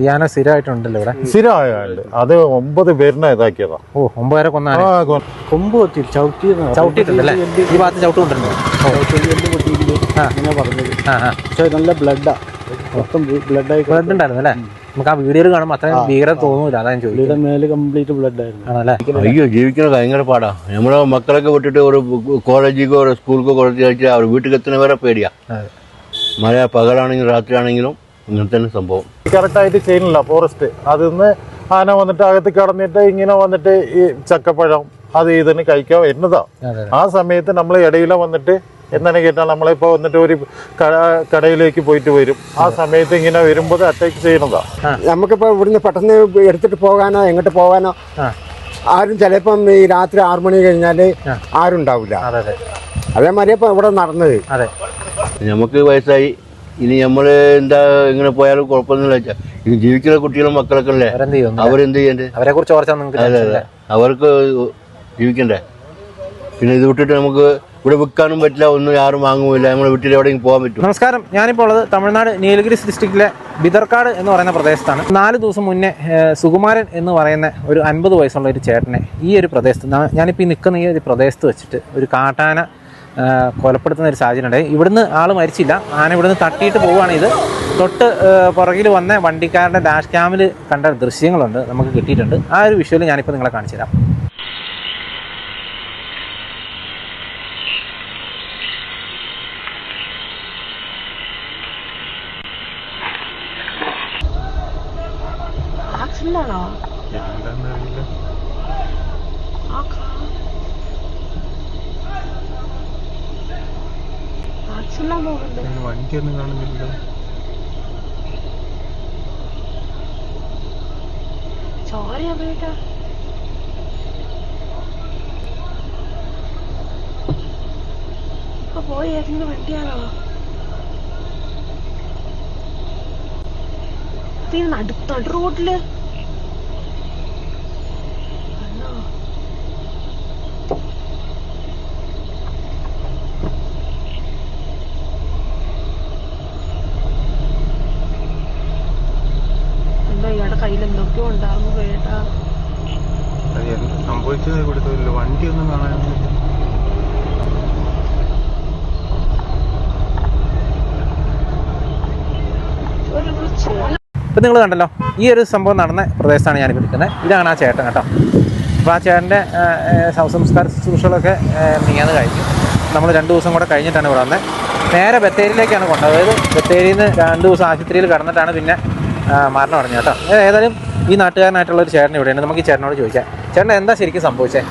ഈ ആന സ്ഥിരമായിട്ടുണ്ടല്ലോ ഇവിടെ. സ്ഥിരമായുണ്ട്. അത് 9 പേരിനെ ഇതാക്കിയതാ. ഓ, 9 പേരെ കൊന്നാണ്. കൊമ്പ് കൊത്തി ചവിട്ടിട്ടുണ്ടല്ലേ? ഈ ഭാഗത്ത് ചവിട്ട് കൊണ്ടിരുന്നു. പക്ഷെ നല്ല ബ്ലഡാ, മൊത്തം ബ്ലഡ് ഉണ്ടായിരുന്നു അല്ലേ? നമുക്ക് ആ വീഡിയോയിൽ കാണുമ്പോൾ അത്രയും ഭീകരം തോന്നൂല. അതാ ഞാൻ ചോദിച്ചത്. മേല് കംപ്ലീറ്റ് ബ്ലഡ് ആയിരുന്നു. ആണല്ലേ? അയ്യോ, ജീവിക്കുന്നത് ഭയങ്കര പാടാ. നമ്മളെ മക്കളൊക്കെ വിട്ടിട്ട് ഒരു കോളേജിക്കോ ഒരു സ്കൂളിക്കോ കൊടുത്ത് കഴിച്ചാൽ അവർ വീട്ടിൽ എത്തുന്ന വരെ പേടിയാ. മഴ പകലാണെങ്കിലും രാത്രി ആണെങ്കിലും ഇങ്ങനെ തന്നെ സംഭവം. കറക്റ്റായിട്ട് ചെയ്യുന്നില്ല ഫോറസ്റ്റ്. അതിന്ന് ആന വന്നിട്ട് അകത്ത് കടന്നിട്ട് ഇങ്ങനെ വന്നിട്ട് ഈ ചക്കപ്പഴം അത് ഇതിന് കഴിക്കാൻ വരുന്നതാ. ആ സമയത്ത് നമ്മൾ ഇടയില വന്നിട്ട് എന്താണ് കേട്ടാൽ നമ്മളിപ്പോ വന്നിട്ട് ഒരു കടയിലേക്ക് പോയിട്ട് വരും. ആ സമയത്ത് ഇങ്ങനെ വരുമ്പോൾ അറ്റാക്ക് ചെയ്യുന്നതാ. നമുക്കിപ്പോ ഇവിടുന്ന് പെട്ടെന്ന് എടുത്തിട്ട് പോകാനോ എങ്ങോട്ട് പോകാനോ ആരും ചിലപ്പം ഈ രാത്രി 6 മണി കഴിഞ്ഞാല് ആരും ഉണ്ടാവില്ല. അതേമാതിരി ഇപ്പൊ ഇവിടെ നടന്നത്. നമുക്ക് വയസ്സായി, ഇനി നമ്മള് എന്താ ഇങ്ങനെ പോയാലും കുഴപ്പമൊന്നുമില്ല വെച്ചാൽ ഇനി ജീവിക്കുന്ന കുട്ടികളും മക്കളൊക്കെ അല്ലേ, അവരെന്ത് ചെയ്യണ്ടേ? അവരെ കുറിച്ച് അതെ, അവർക്ക് ജീവിക്കണ്ടേ. പിന്നെ ഇത് വിട്ടിട്ട് നമുക്ക് ഇവിടെ വിൽക്കാനും പറ്റില്ല, ഒന്നും ആരും വാങ്ങുമില്ല. നമ്മുടെ വീട്ടിൽ എവിടെയെങ്കിലും പോകാൻ പറ്റും. നമസ്കാരം, ഞാനിപ്പോൾ ഉള്ളത് തമിഴ്നാട് നീലഗിരിസ് ഡിസ്ട്രിക്റ്റിലെ ബിദർക്കാട് എന്ന് പറയുന്ന പ്രദേശത്താണ്. 4 ദിവസം മുന്നേ സുകുമാരൻ എന്ന് പറയുന്ന ഒരു 50 വയസ്സുള്ള ഒരു ചേട്ടനെ ഈ ഒരു പ്രദേശത്ത്, ഞാനിപ്പോൾ ഈ നിൽക്കുന്ന ഈ ഒരു പ്രദേശത്ത് വെച്ചിട്ട് ഒരു കാട്ടാന കൊലപ്പെടുത്തുന്ന ഒരു സാഹചര്യം ഉണ്ടായി. ഇവിടുന്ന് ആൾ മരിച്ചില്ല. ആന ഇവിടുന്ന് തട്ടിയിട്ട് പോവുകയാണ്. ഇത് തൊട്ട് പുറകിൽ വന്ന വണ്ടിക്കാരുടെ ഡാഷ് ക്യാമിൽ കണ്ട ദൃശ്യങ്ങളുണ്ട്, നമുക്ക് കിട്ടിയിട്ടുണ്ട്. ആ ഒരു വിഷ്വൽ ഞാനിപ്പോൾ നിങ്ങളെ കാണിച്ചു തരാം. വണ്ടിയൊന്നും കാണുന്നില്ല. പോയി ഏതെങ്കിലും വണ്ടിയാണോ? അടുത്ത റോഡില് ഇയാളുടെ കയ്യിൽ എന്തൊക്കെയോ ഉണ്ടാകുന്നു കേട്ടാ. സംഭവിച്ചത് ഇവിടുത്തെ വണ്ടിയൊന്നും കാണാനില്ല. ഇപ്പം നിങ്ങൾ കണ്ടല്ലോ, ഈ ഒരു സംഭവം നടന്ന പ്രദേശത്താണ് ഞാനിപ്പോൾ നിൽക്കുന്നത്. ഇതാണ് ആ ചേട്ടൻ കേട്ടോ. അപ്പോൾ ആ ചേട്ടൻ്റെ ശവസംസ്കാര ശുശ്രൂഷകളൊക്കെ നീങ്ങാന്ന് കഴിഞ്ഞു. നമ്മൾ 2 ദിവസം കൂടെ കഴിഞ്ഞിട്ടാണ് ഇവിടെ വന്നത്. നേരെ ബത്തേരിയിലേക്കാണ് കൊണ്ടുപോയത്. ബത്തേരിയിൽ നിന്ന് 2 ദിവസം ആശുപത്രിയിൽ കിടന്നിട്ടാണ് പിന്നെ മരണം അടഞ്ഞു കേട്ടോ. ഏതായാലും ഈ നാട്ടുകാരനായിട്ടുള്ള ഒരു ചേട്ടൻ ഇവിടെയാണ്. നമുക്ക് ഈ ചേട്ടനോട് ചോദിക്കാം, ചേട്ടൻ എന്താ ശരിക്കും സംഭവിച്ചത്?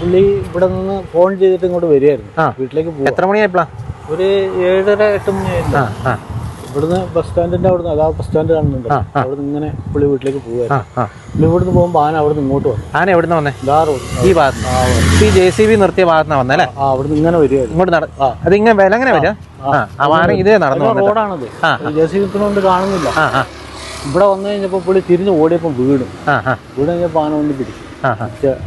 പുള്ളി ഇവിടെ നിന്ന് ഫോൺ ചെയ്തിട്ട് ഇങ്ങോട്ട് വരികയായിരുന്നു. വീട്ടിലേക്ക് പോകും. എത്ര മണിയായപ്പോഴാണ്? ഒരു 7:30-8 മണിയായിരുന്നു. ഇവിടുന്ന് ബസ് സ്റ്റാൻഡിന്റെ അവിടുന്ന്, അതാ ബസ് സ്റ്റാൻഡ് കാണുന്നുണ്ട്, അവിടുന്ന് ഇങ്ങനെ പുള്ളി വീട്ടിലേക്ക് പോകുമായിരുന്നു. പുള്ളി ഇവിടുന്ന് പോകുമ്പോൾ ആന അവിടുന്ന് ഇങ്ങോട്ട് വന്നു. ആന എവിടുന്ന് വന്നേ? ഈ ഭാഗത്ത് ഈ JCB നിർത്തിയ ഭാഗത്തുനിന്ന് വന്നല്ലേ? അവിടുന്ന് ഇങ്ങനെ വരികയായിരുന്നു. ഇങ്ങോട്ട് അത് ഇങ്ങനെ വില എങ്ങനെ വരിക? ആന ഇതേ നടന്നു റോഡാണത്. JCB കൊണ്ട് കാണുന്നില്ല. ഇവിടെ വന്നു കഴിഞ്ഞപ്പോ പുള്ളി തിരിഞ്ഞ് ഓടിയപ്പോ വീണ് കഴിഞ്ഞപ്പോ ആന കൊണ്ട് പിടിച്ചു.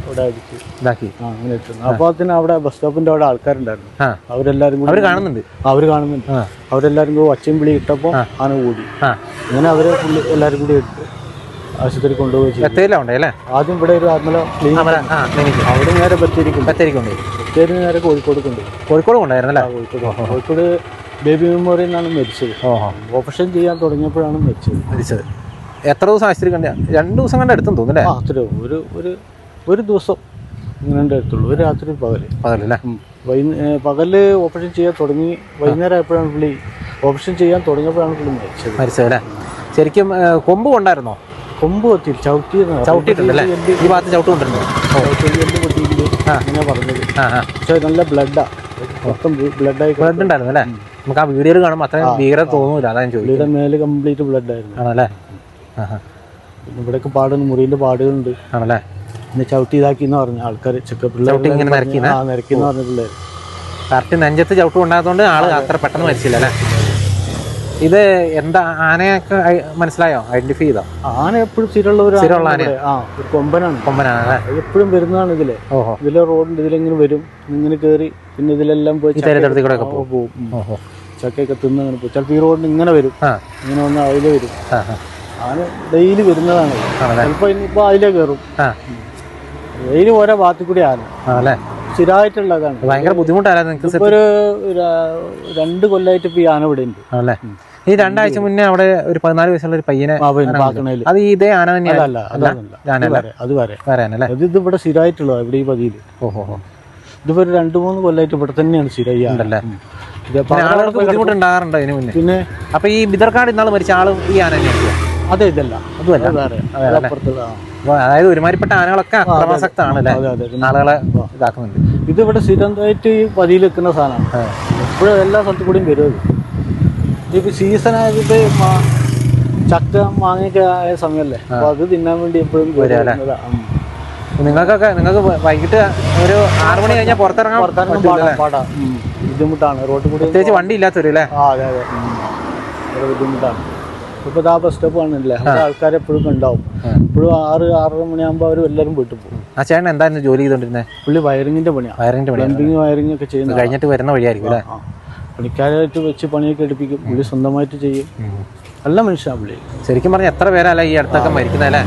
ഇവിടെ അടിച്ചു ഇതാക്കി അങ്ങനെ ഇട്ടു. അപ്പൊ അതിന് അവിടെ ബസ് സ്റ്റോപ്പിന്റെ അവിടെ ആൾക്കാരുണ്ടായിരുന്നു. അവരെല്ലാരും കൂടി കാണുന്നുണ്ട്. അവരെല്ലാരും കൂടി ഒച്ചയും വിളി ഇട്ടപ്പോ ആന കൂടി. അങ്ങനെ അവരെ പുള്ളി എല്ലാരും കൂടി എടുത്ത് ആശുപത്രി കൊണ്ടുപോയി. ആദ്യം ഇവിടെ ഒരു അവിടെ നേരെ ബത്തേരി നേരെ കോഴിക്കോട് കൊണ്ടുപോയിരുന്നല്ലേ? കോഴിക്കോട് ബേബി മെമ്മോറിയൽ നിന്നാണ് മരിച്ചത്. ഓപ്പറേഷൻ ചെയ്യാൻ തുടങ്ങിയപ്പോഴാണ് മരിച്ചത്. എത്ര ദിവസം ആശുപത്രി കണ്ട? 2 ദിവസം കണ്ട എടുത്തെന്ന് തോന്നുന്നല്ലേ? അത്രയോ ഒരു ദിവസം ഇങ്ങനെ എടുത്തുള്ളൂ. ഒരു രാത്രി പകലല്ലേ? പകല് ഓപ്പറേഷൻ ചെയ്യാൻ തുടങ്ങി. വൈകുന്നേരം ആയപ്പോഴാണ് പുള്ളി ഓപ്പറേഷൻ ചെയ്യാൻ തുടങ്ങിയപ്പോഴാണ് പുള്ളി മരിച്ചതല്ലേ? ശരിക്കും കൊമ്പ് കൊണ്ടായിരുന്നോ? കൊമ്പ് കൊത്തി ചവിട്ടിയിട്ടുണ്ടല്ലേ? ഈ ഭാഗത്ത് ചവിട്ട് കൊണ്ടിരുന്നു. അങ്ങനെ പറഞ്ഞത്. പക്ഷെ നല്ല ബ്ലഡാ, മൊത്തം ബ്ലഡ് ഉണ്ടായിരുന്നു അല്ലേ? നമുക്ക് ആ വീഡിയോയിൽ കാണുമ്പോൾ അത്രയും ഭീകരം തോന്നൂല. അതാ ഞാൻ ചോദിച്ചത്. മേല് കംപ്ലീറ്റ് ബ്ലഡ് ആയിരുന്നു. ആണല്ലേ? ഇവിടെയൊക്കെ പാടുണ്ട്, മുറിന്റെ പാടുകളുണ്ട്. ആണല്ലേ? പിന്നെ ചവിട്ടി ഇതാക്കിന്ന് പറഞ്ഞു ആൾക്കാർ. നിരക്കിന്ന് പറഞ്ഞിട്ടുള്ളത് കറക്റ്റ് നെഞ്ചത്ത് ചവിട്ട് കൊണ്ടായതുകൊണ്ട് ആള് അത്ര പെട്ടെന്ന് മരിച്ചില്ല അല്ലേ? ഇത് എന്താ ആനയൊക്കെ മനസ്സിലായോ? ഐഡന്റിഫൈ ചെയ്തോ? ആന എപ്പോഴും സ്ഥിരമുള്ള ഒരു കൊമ്പനാണ്. എപ്പോഴും വരുന്നതാണ് ഇതിലെ. ഇതിലെ റോഡിൽ ഇതിലെങ്ങനെ വരും, ഇങ്ങനെ കയറി പിന്നെ ഇതിലെല്ലാം പോയി പോകും. ചക്കയൊക്കെ തിന്ന് അങ്ങനെ പോകും. ചിലപ്പോൾ ഈ റോഡിന് ഇങ്ങനെ വരും, ആ ഇങ്ങനെ വന്ന് അതിലെ വരും. ആ ആ ആന ഡെയിലി വരുന്നതാണ്. ചിലപ്പോൾ ഇനിയിപ്പോൾ അതിലേ കയറും. ആ ഡെയിലി ഓരോ ഭാഗത്തു കൂടി ആന ആണല്ലേ. സ്ഥിരമായിട്ടുള്ളതാണ്. ഭയങ്കര ബുദ്ധിമുട്ടായിരുന്നു നിങ്ങൾക്ക് ഇപ്പോൾ ഒരു 2 കൊല്ലമായിട്ട് ഇപ്പോൾ ഈ ആന ഇവിടെ ഉണ്ട്. ആണല്ലേ. ഈ 2 ആഴ്ച മുന്നേ അവിടെ ഒരു 14 വയസ്സുള്ള ഒരു പയ്യനെ പാക്കണേല് അത് ഇതേ ആന തന്നെയാണ്. അല്ല അത് വരെ വേറെ ആനല്ലേ. ഇത് ഇവിടെ സ്ഥിരമായിട്ടുള്ളതാണ്. ഇവിടെ ഈ പതിയിൽ ഓഹോ. ഇതിപ്പോൾ ഒരു 2-3 കൊല്ലമായിട്ട് ഇവിടെ തന്നെയാണ് സ്ഥിരമായി. ഉണ്ടല്ലേ. ആളുകൾക്ക് ബുദ്ധിമുട്ടുണ്ടാകാറുണ്ടോ ഇതിന് മുന്നേ? പിന്നെ അപ്പൊ ഈ ബിദർക്കാട് ഇന്നാൾ മരിച്ച ആളും ഈ ആന തന്നെയാണ്? അതെ, ഇതല്ല, അതുമല്ല. വേറെ അപ്പുറത്തുള്ള. അപ്പൊ അതായത് ഒരുമാതിരിപ്പെട്ട ആനകളൊക്കെ അക്രമാസക്തമാണല്ലേ, ആളുകളെ ഇതാക്കുന്നുണ്ട്. ഇത് ഇവിടെ സ്ഥിരമായിട്ട് ഈ പതിയിൽ വെക്കുന്ന സാധനമാണ്. എപ്പോഴും എല്ലാ സ്ഥലത്തു കൂടിയും വരും. ഇപ്പൊ സീസണായിട്ട് ചക്ക മാങ്ങയൊക്കെ ആയ സമയമല്ലേ, അപ്പൊ അത് തിന്നാൻ വേണ്ടി എപ്പോഴും നിങ്ങൾക്ക് വൈകിട്ട് ഒരു 6 മണി കഴിഞ്ഞാൽ പുറത്തിറങ്ങാൻ പാടാ, ബുദ്ധിമുട്ടാണ്. റോഡ് കൂടി പ്രത്യേകിച്ച് വണ്ടി ഇല്ലാത്തവരും അല്ലേ. അതെ വളരെ ബുദ്ധിമുട്ടാണ്. ഇപ്പൊ ആ ബസ് സ്റ്റോപ്പ് ആണല്ലേ, അവിടെ ആൾക്കാർ എപ്പോഴും ഉണ്ടാവും. ഇപ്പോഴും 6-6:30 മണിയാകുമ്പോൾ അവർ എല്ലാവരും വീട്ടിൽ പോകും. ആ ചേട്ടൻ എന്തായിരുന്നു ജോലി ചെയ്തോണ്ടിരുന്നത്? പുള്ളി വയറിങ്ങിന്റെ പണിയാണ്. പ്ലംബിങ് വയറിംഗ് ഒക്കെ ചെയ്യുന്നത്. കഴിഞ്ഞിട്ട് വരുന്ന വഴിയായിരിക്കും അല്ലേ. പണിക്കാരായിട്ട് വെച്ച് പണിയൊക്കെ എടുപ്പിക്കും. പുള്ളി സ്വന്തമായിട്ട് ചെയ്യും. നല്ല മനുഷ്യനാണ് പുള്ളി. ശരിക്കും പറഞ്ഞാൽ എത്ര പേരല്ല ഈ അടുത്തൊക്കെ മരിക്കുന്നതല്ലേ.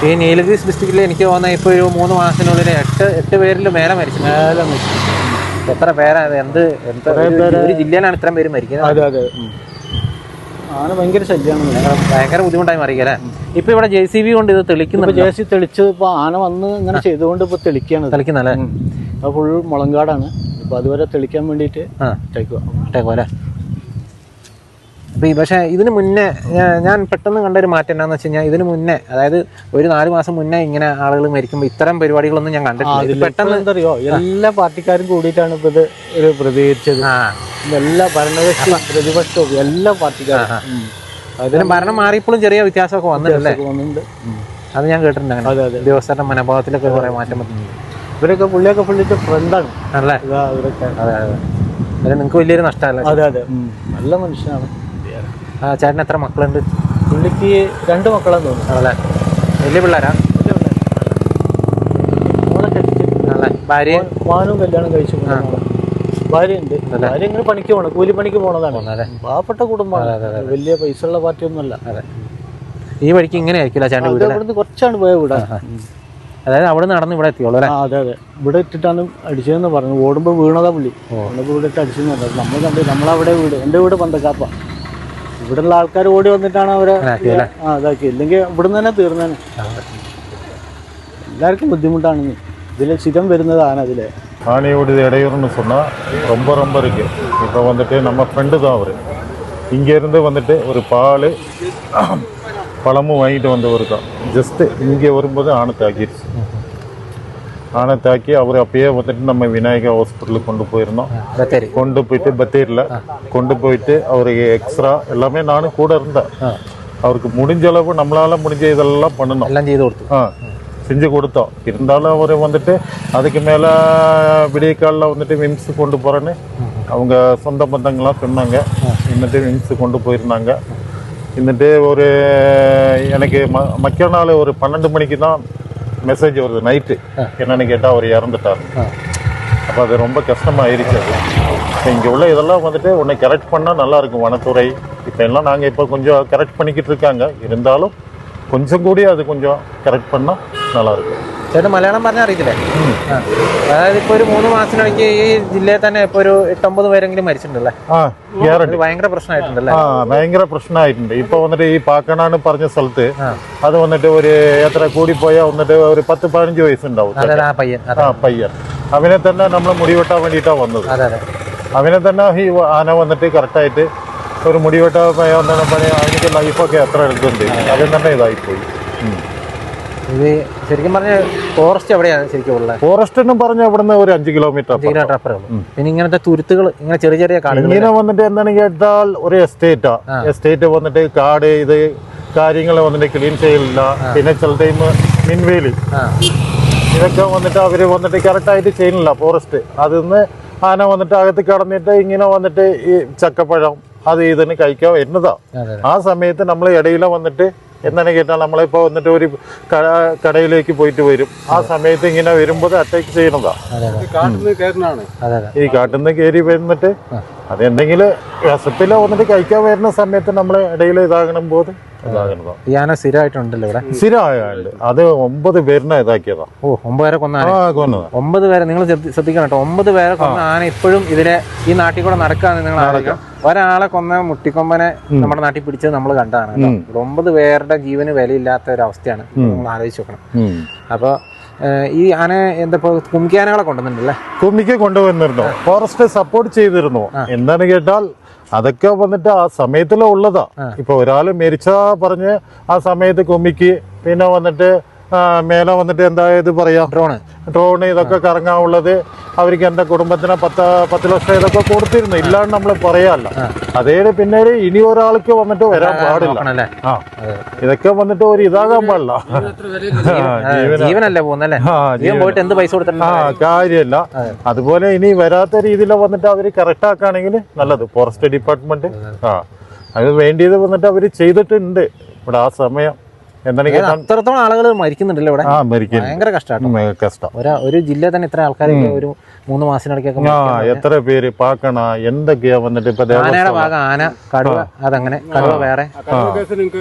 ഈ നീലഗിരീസ് ഡിസ്ട്രിക്റ്റിൽ എനിക്ക് തോന്നുന്നത് ഇപ്പോൾ ഒരു 3 മാസത്തിനുള്ളിൽ 8 പേരിൽ മേലെ മരിച്ചു. എത്ര പേരാ, ഒരു ജില്ലയിലാണ് ഇത്രയും പേര് മരിക്കുന്നത്. അതെ അതെ. ആന ഭയങ്കര ശല്യമാണ്. ഭയങ്കര ബുദ്ധിമുട്ടായി മാറിയല്ലേ. ഇപ്പൊ ഇവിടെ JCB കൊണ്ട് ഇത് തെളിക്കുന്നുണ്ട്. JCB തെളിച്ചത് ഇപ്പൊ ആന വന്ന് ഇങ്ങനെ ചെയ്തുകൊണ്ട് ഇപ്പൊ തെളിക്കാണ്. അപ്പൊ ഫുൾ മുളങ്കാടാണ്. അപ്പൊ അതുവരെ തെളിക്കാൻ വേണ്ടിട്ട് ഇട്ടേക്കുവല്ലേ. അപ്പൊ പക്ഷേ ഇതിന് മുന്നേ ഞാൻ പെട്ടെന്ന് കണ്ടൊരു മാറ്റം എന്താണെന്ന് വെച്ച് കഴിഞ്ഞാൽ, ഇതിന് മുന്നേ അതായത് ഒരു 4 മാസം മുന്നേ ഇങ്ങനെ ആളുകൾ മരിക്കുമ്പോൾ ഇത്തരം പരിപാടികളൊന്നും ഞാൻ കണ്ടിട്ടില്ല. പെട്ടെന്ന് എന്തറിയോ, എല്ലാ പാർട്ടിക്കാരും കൂടിയിട്ടാണ് ഇപ്പൊ ഇത് ഒരു പ്രതികരിച്ചത്. എല്ലാ ഭരണകക്ഷി പ്രതിപക്ഷവും എല്ലാ പാർട്ടിക്കാരും. അതിന് ഭരണം മാറിയപ്പോഴും ചെറിയ വ്യത്യാസമൊക്കെ വന്നിട്ടുണ്ട്. അത് ഞാൻ കേട്ടിട്ടുണ്ട്. അങ്ങനെ ഉദ്യോഗസ്ഥരുടെ മനോഭാവത്തിലൊക്കെ കുറെ മാറ്റം വന്നിട്ടുണ്ട്. ഇവരൊക്കെ പുള്ളിയൊക്കെ പുള്ളിയുടെ ഫ്രണ്ടാണ് ആണല്ലേ. ഇവരൊക്കെ. അതെ അതെ. അത് നിങ്ങൾക്ക് വലിയൊരു നഷ്ടമല്ല. അതെ അതെ, നല്ല മനുഷ്യനാണ്. ആ ചേട്ടന് എത്ര മക്കളുണ്ട്? പുള്ളിക്ക് 2 മക്കളാന്ന് തോന്നുന്നു. അതല്ലേ. വലിയ പിള്ളേരാ? മോളെ കെട്ടിച്ചിട്ടുണ്ട്. ഭാര്യ മാനും കല്യാണം കഴിച്ചു. ഭാര്യയുണ്ട്. ഭാര്യ ഇങ്ങനെ പണിക്ക് പോകണം, കൂലിപ്പണിക്ക് പോണതാണ്. പാവപ്പെട്ട കുടുംബമാണ്, വലിയ പൈസ ഉള്ള പാർട്ടിയൊന്നുമല്ല. അതെ. ഈ വഴിക്ക് ഇങ്ങനെ ആയിരിക്കില്ല ചേട്ടൻ വീട്? ഇവിടുന്ന് കുറച്ചാണ് പോയ വീടാ. അതായത് അവിടെ നടന്ന് ഇവിടെ എത്തിയോളൂ അല്ലേ? അതെ അതെ. ഇവിടെ ഇട്ടിട്ടാണ് അടിച്ചതെന്ന് പറഞ്ഞു. ഓടുമ്പോൾ വീണതാ പുള്ളി. ഓടുമ്പോൾ ഇവിടെ ഇട്ട് അടിച്ചെന്ന് പറഞ്ഞത് നമ്മൾ കണ്ടു. നമ്മളവിടെ വീട്, എൻ്റെ വീട് പന്തക്കാപ്പ. ഇവിടെയുള്ള ആൾക്കാർ ഓടി വന്നിട്ടാണ് അവരെ ഇതാക്കി. ഇല്ലെങ്കിൽ ഇവിടുന്ന് തന്നെ തീർന്നേനെ. எல்லாருக்கும் ബുദ്ധിമുട്ടാണ്. ഇതിൽ സ്ഥിരം വരുന്നത് ആന. அதில் ஆனையோட இடையூறுன்னு சொன்னால் ரொம்ப ரொம்ப இருக்குது. இப்போ வந்துட்டு நம்ம ஃப்ரெண்டு தான் அவர். இங்கேருந்து வந்துட்டு ஒரு பால் பழமும் வாங்கிட்டு வந்தவர் தான். ஜஸ்ட்டு இங்கே வரும்போது ஆனை தாக்கிடுச்சு. ஆனை தாக்கி அவர் அப்பயே வந்துட்டு நம்ம விநாயகா ஹாஸ்பிட்டலுக்கு கொண்டு போயிருந்தோம். கொண்டு போயிட்டு பத்தேரியில் கொண்டு போயிட்டு அவருக்கு எக்ஸ்ட்ரா எல்லாமே நானும் கூட இருந்தேன். அவருக்கு முடிஞ்ச அளவு நம்மளால் முடிஞ்ச இதெல்லாம் பண்ணணும். எல்லாம் செய்து கொடுத்து செஞ்சு கொடுத்தோம். இருந்தாலும் அவர் வந்துட்டு அதுக்கு மேலே விடிய காலில் வந்துட்டு விம்ஸ் கொண்டு போகிறேன்னு அவங்க சொந்த பந்தங்கள்லாம் சொன்னாங்க. இன்னட்டு விம்ஸ் கொண்டு போயிருந்தாங்க. இன்னட்டு ஒரு எனக்கு மக்கிய நாள் ஒரு 12 மணிக்கு தான் மெசேஜ் வருது நைட்டு. என்னன்னு கேட்டால் அவர் இறந்துட்டார். அப்போ அது ரொம்ப கஷ்டமாயிருச்சு. அது இங்கே உள்ள இதெல்லாம் வந்துட்டு உன்னை கரெக்ட் பண்ணால் நல்லாயிருக்கும். வனத்துறை இப்போ எல்லாம் நாங்கள் இப்போ கொஞ்சம் கரெக்ட் பண்ணிக்கிட்டு இருக்காங்க. இருந்தாலும் கொஞ்சம் കൂടി അത് கொஞ்சம் കറക്റ്റ് பண்ணാൽ നല്ലതായിരിക്കും. ചേട്ടൻ മലയാളം പറഞ്ഞാൽ അറിയത്തില്ലേ? അതായത് ഇപ്പോൾ ഒരു 3 മാസത്തിനിടയ്ക്ക് ഈ ജില്ലയിൽ തന്നെ ഇപ്പോൾ ഒരു 8-9 പേരെങ്കിലും മരിച്ചിട്ടുണ്ടല്ലേ? ഭയങ്കര പ്രശ്നമായിട്ടുണ്ടല്ലേ? ഭയങ്കര പ്രശ്നമായിട്ടുണ്ട്. ഇപ്പൊ വന്നിട്ട് ഈ പാക്കണാന്ന് പറഞ്ഞ സ്ഥലത്ത് അത് വന്നിട്ട് ഒരു എത്ര കൂടി പോയാൽ വന്നിട്ട് ഒരു 10-15 വയസ്സുണ്ടാവും. പയ്യൻ അവനെ തന്നെ നമ്മൾ മുടിവെട്ടാൻ വേണ്ടിയിട്ടാണ് വന്നത്. അവനെ തന്നെ ഈ ആന വന്നിട്ട് കറക്റ്റായിട്ട് ഒരു മുടിവെട്ടാൻ എന്താണ് പണി. അതിനൊക്കെ ലൈഫൊക്കെ എത്ര എടുക്കുന്നുണ്ട്. അതിൽ തന്നെ ഇതായിപ്പോയി. ഇത് ശരിക്കും പറഞ്ഞ ഫോറസ്റ്റ് എവിടെയാണ് ശരിക്കും ഉള്ളത്? ഫോറസ്റ്റ് എന്നും പറഞ്ഞ ഇവിടുന്ന് ഒരു 5 കിലോമീറ്റർ അപ്പുറം. പിന്നെ ഇങ്ങനത്തെ തുരുത്തുകൾ, ഇങ്ങനെ ചെറിയ ചെറിയ കാടുകൾ. ഇങ്ങനെ വന്നിട്ട് എന്താണെന്ന് കേട്ടാൽ ഒരു എസ്റ്റേറ്റ് വന്നിട്ട് കാട് ഇത് കാര്യങ്ങൾ വന്നിട്ട് ക്ലീൻ ചെയ്യില്ല. പിന്നെ ചില ടൈം മിൻവേലി ഇതൊക്കെ വന്നിട്ട് അവർ വന്നിട്ട് കറക്റ്റായിട്ട് ചെയ്യുന്നില്ല ഫോറസ്റ്റ്. അതിന്ന് ആന വന്നിട്ട് അകത്ത് കടന്നിട്ട് ഇങ്ങനെ വന്നിട്ട് ഈ ചക്കപ്പഴം അത് ഇതിന് കഴിക്കാൻ വരുന്നതാ. ആ സമയത്ത് നമ്മൾ ഇടയില വന്നിട്ട് എന്താണ് കേട്ടാൽ നമ്മളിപ്പോൾ വന്നിട്ട് ഒരു കടയിലേക്ക് പോയിട്ട് വരും, ആ സമയത്ത് ഇങ്ങനെ വരുമ്പോൾ അറ്റാക്ക് ചെയ്യുന്നതാ. ഈ കാട്ടിൽ നിന്ന് കയറി വരുന്നിട്ട് അത് എന്തെങ്കിലും വിശപ്പില വന്നിട്ട് കഴിക്കാൻ വരുന്ന സമയത്ത് നമ്മളെ ഇടയിൽ ഇതാകണമ്പോൾ ഇതാകുന്നതാ. ഈ ആന സ്ഥിരമായിട്ടുണ്ടല്ലോ ഇവിടെ? സ്ഥിരമായുണ്ട്. അത് 9 പേരിനെ ഇതാക്കിയതാ. ഓ, 9 പേരെ കൊന്നതാ. 9 പേരെ നിങ്ങൾ ശ്രദ്ധിക്കണം കേട്ടോ. 9 പേരെ കൊന്ന ആന ഇപ്പോഴും ഇതിലെ ഈ നാട്ടിൽ കൂടെ നടക്കാന്ന് നിങ്ങൾ ആലോചിക്കാം. ഒരാളെ കൊന്ന മുട്ടിക്കൊമ്പനെ നമ്മുടെ നാട്ടിൽ പിടിച്ചത് നമ്മൾ കണ്ടതാണ്. 9 പേരുടെ ജീവന് വിലയില്ലാത്ത ഒരു അവസ്ഥയാണ് നിങ്ങൾ ആലോചിച്ച് നോക്കണം. അപ്പൊ ഈ ആന എന്താ കുമിക്കാനകളെ കൊണ്ടുവന്നിട്ടുണ്ടല്ലേ? കുമിക്ക് കൊണ്ടുവന്നിരുന്നു, ഫോറസ്റ്റ് സപ്പോർട്ട് ചെയ്തിരുന്നു. എന്താണ് കേട്ടാൽ അതൊക്കെ വന്നിട്ട് ആ സമയത്തിലെ ഉള്ളതാ. ഇപ്പൊ ഒരാള് മരിച്ചാ പറഞ്ഞ് ആ സമയത്ത് കുമിക്ക് പിന്നെ വന്നിട്ട് മേലെ വന്നിട്ട് എന്തായത് പറയാ ഡ്രോണ് ഇതൊക്കെ കറങ്ങാനുള്ളത് അവർക്ക് എന്റെ കുടുംബത്തിന് 10 ലക്ഷം ഇതൊക്കെ കൊടുത്തിരുന്നു. ഇല്ലാണ്ട് നമ്മൾ പറയാല്ല. അതേ പിന്നെ ഇനി ഒരാൾക്ക് വന്നിട്ട് വരാൻ പാടില്ല. ഇതൊക്കെ വന്നിട്ട് ഒരു ഇതാകാൻ പാടില്ല. ജീവനല്ലേ പോകുന്നല്ലേ? പോയിട്ട് എന്ത് പൈസ കൊടുത്തിട്ടുണ്ട് കാര്യമല്ല. അതുപോലെ ഇനി വരാത്ത രീതിയിൽ വന്നിട്ട് അവര് കറക്റ്റ് ആക്കുകയാണെങ്കിൽ നല്ലത്. ഫോറസ്റ്റ് ഡിപ്പാർട്ട്മെന്റ് അത് വേണ്ടിയത് വന്നിട്ട് അവര് ചെയ്തിട്ടുണ്ട് ഇവിടെ ആ സമയം. അത്രത്തോളം ആളുകൾ മരിക്കുന്നുണ്ടല്ലോ ഇവിടെ. ഭയങ്കര കഷ്ടം. ഒരു ജില്ല തന്നെ ഇത്ര ആൾക്കാർ ഒരു 3 മാസത്തിനിടയ്ക്കൊക്കെ എത്ര പേര് പാക്കണ എന്തൊക്കെയാ വന്നിട്ട് ഇപ്പൊ ആനയുടെ ഭാഗം ആന, കടുവ, അതങ്ങനെ കടുവ വേറെ,